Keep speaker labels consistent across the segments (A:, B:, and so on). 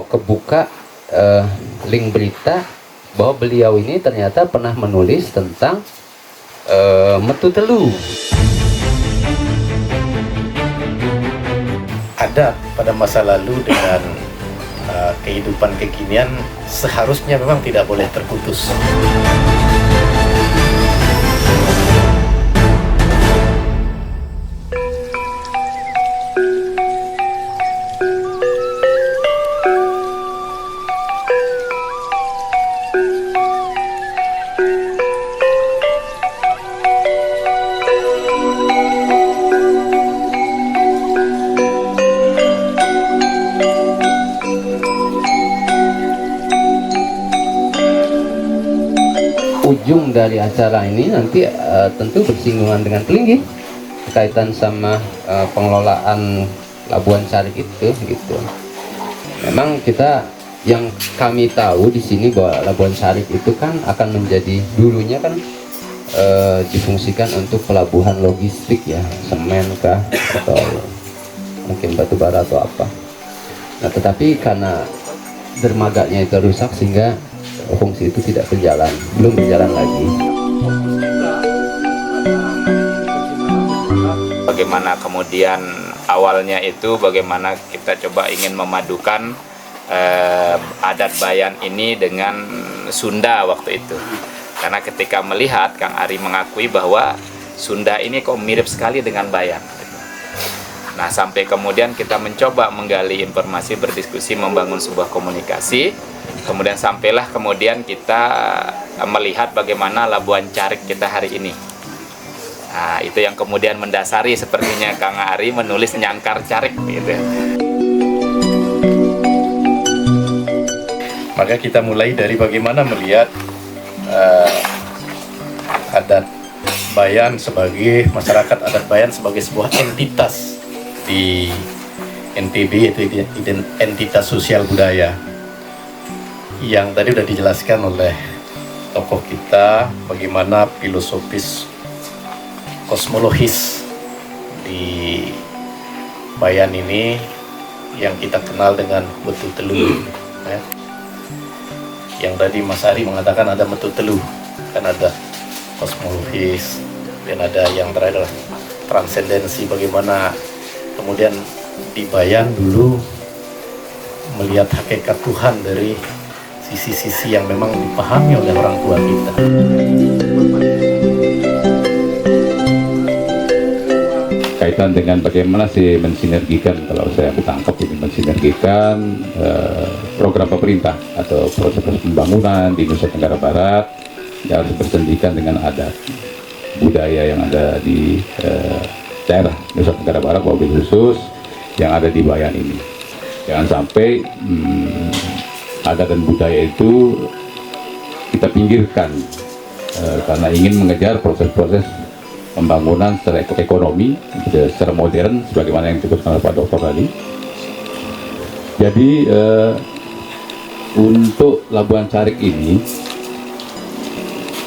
A: kebuka link berita bahwa beliau ini ternyata pernah menulis tentang Metu Telu.
B: Ada pada masa lalu dengan kehidupan kekinian seharusnya memang tidak boleh terputus.
A: Ujung dari acara ini nanti tentu bersinggungan dengan Pelinggih berkaitan sama pengelolaan Labuan Sarik itu gitu. Memang kita yang kami tahu di sini bahwa Labuan Sarik itu kan akan menjadi dulunya kan difungsikan untuk pelabuhan logistik ya, semen kah atau mungkin batu bara atau apa. Nah, tetapi karena dermaganya itu rusak sehingga fungsi itu tidak berjalan, belum berjalan lagi.
C: Bagaimana kemudian awalnya itu bagaimana kita coba ingin memadukan adat Bayan ini dengan Sunda waktu itu. Karena ketika melihat Kang Ari mengakui bahwa Sunda ini kok mirip sekali dengan Bayan. Nah, sampai kemudian kita mencoba menggali informasi, berdiskusi, membangun sebuah komunikasi. Kemudian sampailah kemudian kita melihat bagaimana Labuan Sarik kita hari ini. Nah, itu yang kemudian mendasari sepertinya Kang Ari menulis Nyangkar Carik gitu.
B: Maka kita mulai dari bagaimana melihat adat Bayan sebagai masyarakat adat Bayan sebagai sebuah entitas di NTB, yaitu entitas sosial budaya yang tadi sudah dijelaskan oleh tokoh kita bagaimana filosofis kosmologis di Bayan ini yang kita kenal dengan Metu Telu ya. Yang tadi Mas Ari mengatakan ada Metu Telu, kan ada kosmologis dan ada yang terakhir transendensi, bagaimana kemudian di Bayan dulu melihat hakikat Tuhan dari sisi-sisi yang memang dipahami oleh orang tua kita.
D: Kaitan dengan bagaimana sih mensinergikan, kalau saya tangkap ini mensinergikan program pemerintah atau proses pembangunan di Nusa Tenggara Barat yang harus bersendikan dengan adat budaya yang ada di daerah Nusa Tenggara Barat, wabil khusus yang ada di Bayan ini. Jangan sampai adat dan budaya itu kita pinggirkan karena ingin mengejar proses-proses pembangunan secara ekonomi, secara modern, sebagaimana yang disebutkan oleh Pak Dokter tadi. Jadi untuk Labuan Sarik ini,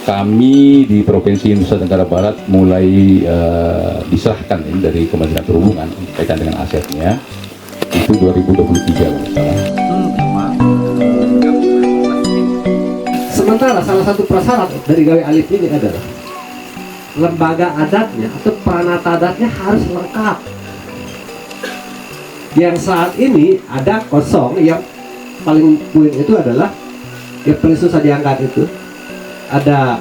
D: kami di Provinsi Nusa Tenggara Barat mulai diserahkan ini dari Kementerian Perhubungan kaitan dengan asetnya itu 2023 kalau salah.
E: Sementara salah satu prasyarat dari gawe alif ini adalah lembaga adatnya atau peranata adatnya harus lengkap. Yang saat ini ada kosong, yang paling poin itu adalah yang paling susah diangkat itu ada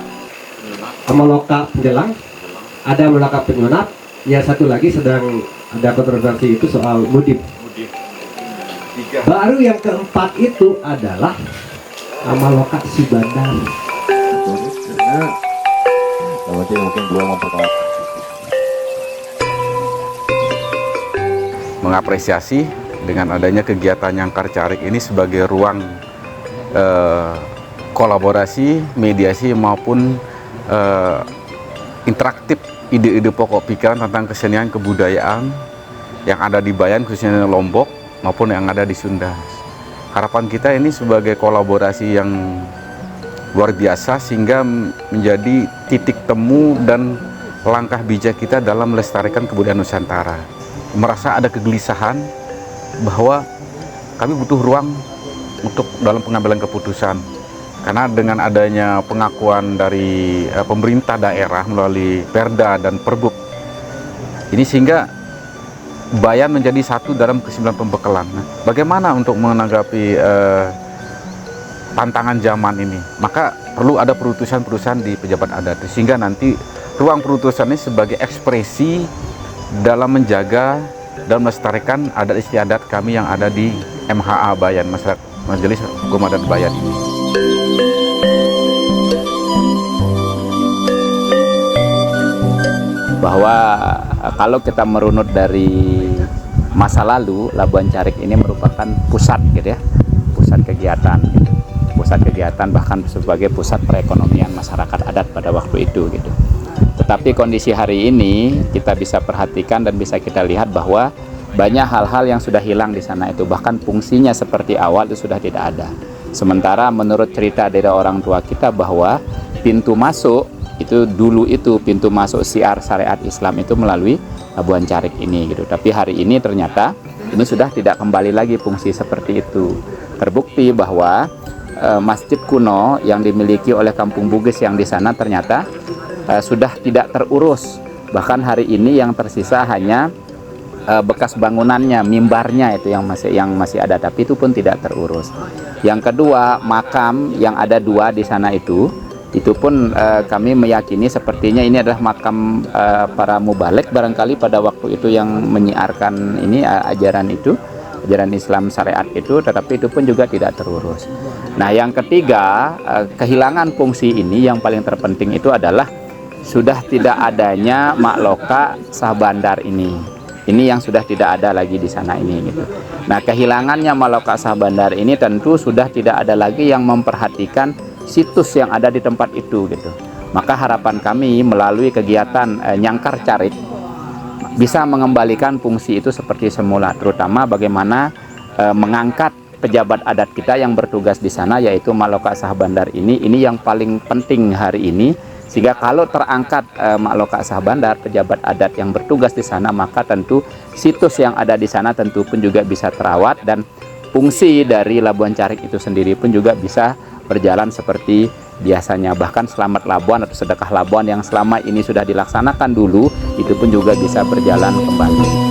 E: Amaloka penjelang, ada Amaloka penyunat, yang satu lagi sedang ada kontroversi itu soal mudib. Baru yang keempat itu adalah Amaloka Sibandar.
D: Mungkin dua memperkenalkan.
F: Mengapresiasi dengan adanya kegiatan Nyangkar Carik ini sebagai ruang kolaborasi, mediasi maupun interaktif ide-ide pokok pikiran tentang kesenian kebudayaan yang ada di Bayan, khususnya Lombok maupun yang ada di Sunda. Harapan kita ini sebagai kolaborasi yang luar biasa sehingga menjadi titik temu dan langkah bijak kita dalam melestarikan kebudayaan Nusantara. Merasa ada kegelisahan bahwa kami butuh ruang untuk dalam pengambilan keputusan. Karena dengan adanya pengakuan dari pemerintah daerah melalui Perda dan Perbuk ini, sehingga Bayan menjadi satu dalam kesimpulan pembekalan. Nah, bagaimana untuk menanggapi tantangan zaman ini? Maka perlu ada perutusan-perutusan di pejabat adat, sehingga nanti ruang perutusan ini sebagai ekspresi dalam menjaga dan melestarikan adat istiadat kami yang ada di MHA Bayan, Majelis Hukum Adat Bayan ini.
C: Bahwa kalau kita merunut dari masa lalu, Labuan Carik ini merupakan pusat gitu ya, pusat kegiatan gitu. Pusat kegiatan bahkan sebagai pusat perekonomian masyarakat adat pada waktu itu gitu. Tetapi kondisi hari ini kita bisa perhatikan dan bisa kita lihat bahwa banyak hal-hal yang sudah hilang di sana itu, bahkan fungsinya seperti awal itu sudah tidak ada. Sementara menurut cerita dari orang tua kita bahwa pintu masuk itu dulu itu pintu masuk syiar syariat Islam itu melalui Labuan Carik ini gitu. Tapi hari ini ternyata ini sudah tidak kembali lagi fungsi seperti itu. Terbukti bahwa masjid kuno yang dimiliki oleh Kampung Bugis yang di sana ternyata sudah tidak terurus. Bahkan hari ini yang tersisa hanya bekas bangunannya, mimbarnya itu yang masih ada, tapi itu pun tidak terurus. Yang kedua, makam yang ada 2 di sana itu pun kami meyakini sepertinya ini adalah makam para mubalik barangkali pada waktu itu yang menyiarkan ini ajaran Islam syariat itu, tetapi itu pun juga tidak terurus. Nah, yang ketiga, kehilangan fungsi ini yang paling terpenting itu adalah sudah tidak adanya Makloka Sah Bandar ini yang sudah tidak ada lagi di sana ini gitu. Nah, kehilangannya Makloka Sah Bandar ini tentu sudah tidak ada lagi yang memperhatikan situs yang ada di tempat itu gitu. Maka harapan kami melalui kegiatan Nyangkar Carik bisa mengembalikan fungsi itu seperti semula, terutama bagaimana mengangkat pejabat adat kita yang bertugas di sana, yaitu Makloka Sah Bandar ini yang paling penting hari ini. Sehingga kalau terangkat Makloka Sah Bandar, pejabat adat yang bertugas di sana, maka tentu situs yang ada di sana tentu pun juga bisa terawat, dan fungsi dari Labuan Carik itu sendiri pun juga bisa berjalan seperti biasanya. Bahkan Selamat Labuan atau Sedekah Labuan yang selama ini sudah dilaksanakan dulu, itu pun juga bisa berjalan kembali.